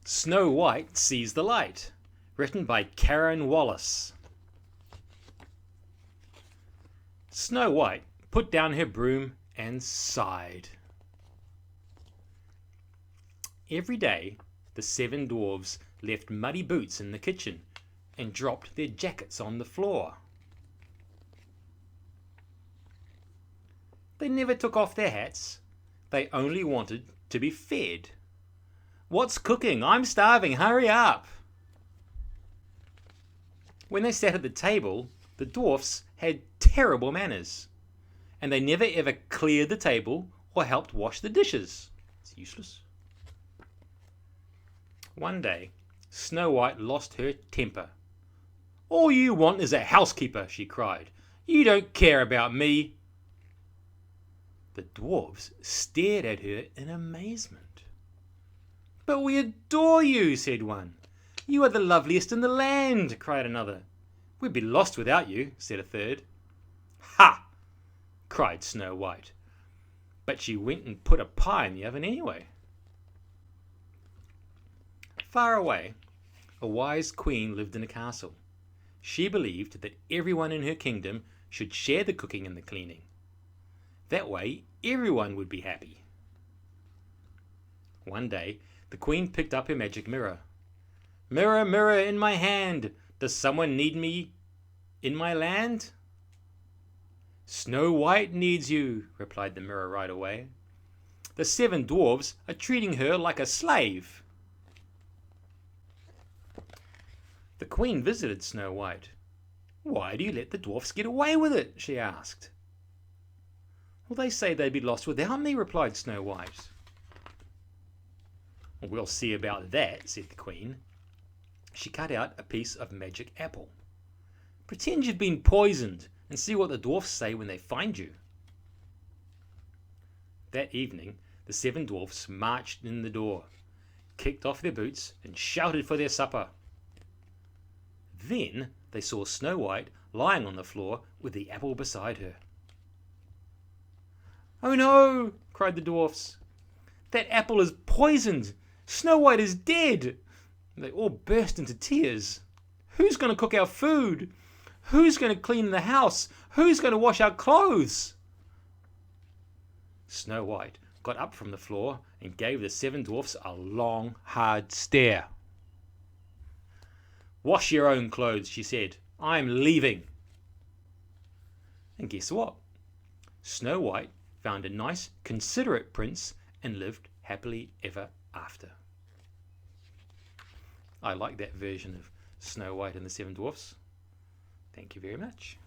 Snow White Sees the Light, written by Wallace. Snow White put down her broom and sighed. Every day, the 7 dwarves left muddy boots in the kitchen and dropped their jackets on the floor. They never took off their hats. They only wanted to be fed. "What's cooking? I'm starving. Hurry up!" When they sat at the table, the dwarfs had terrible manners, and they never ever cleared the table or helped wash the dishes. It's useless. One day, Snow White lost her temper. "All you want is a housekeeper," she cried. "You don't care about me." The dwarves stared at her in amazement. "But we adore you," said one. "You are the loveliest in the land," cried another. "We'd be lost without you," said a third. "Ha!" cried Snow White. But she went and put a pie in the oven anyway. Far away, a wise queen lived in a castle. She believed that everyone in her kingdom should share the cooking and the cleaning. That way, everyone would be happy. One day, the queen picked up her magic mirror. "Mirror, mirror in my hand, does someone need me in my land?" "Snow White needs you," replied the mirror right away. "The 7 dwarves are treating her like a slave." The queen visited Snow White. "Why do you let the dwarfs get away with it?" she asked. "Well, they say they'd be lost without me," replied Snow White. "We'll see about that," said the queen. She cut out a piece of magic apple. "Pretend you've been poisoned and see what the dwarfs say when they find you." That evening, the 7 dwarfs marched in the door, kicked off their boots, and shouted for their supper. Then they saw Snow White lying on the floor with the apple beside her. "Oh no!" cried the dwarfs. "That apple is poisoned! Snow White is dead!" They all burst into tears. "Who's going to cook our food? Who's going to clean the house? Who's going to wash our clothes?" Snow White got up from the floor and gave the 7 dwarfs a long, hard stare. "Wash your own clothes," she said. "I'm leaving." And guess what? Snow White found a nice, considerate prince and lived happily ever after. I like that version of Snow White and the 7 Dwarfs. Thank you very much.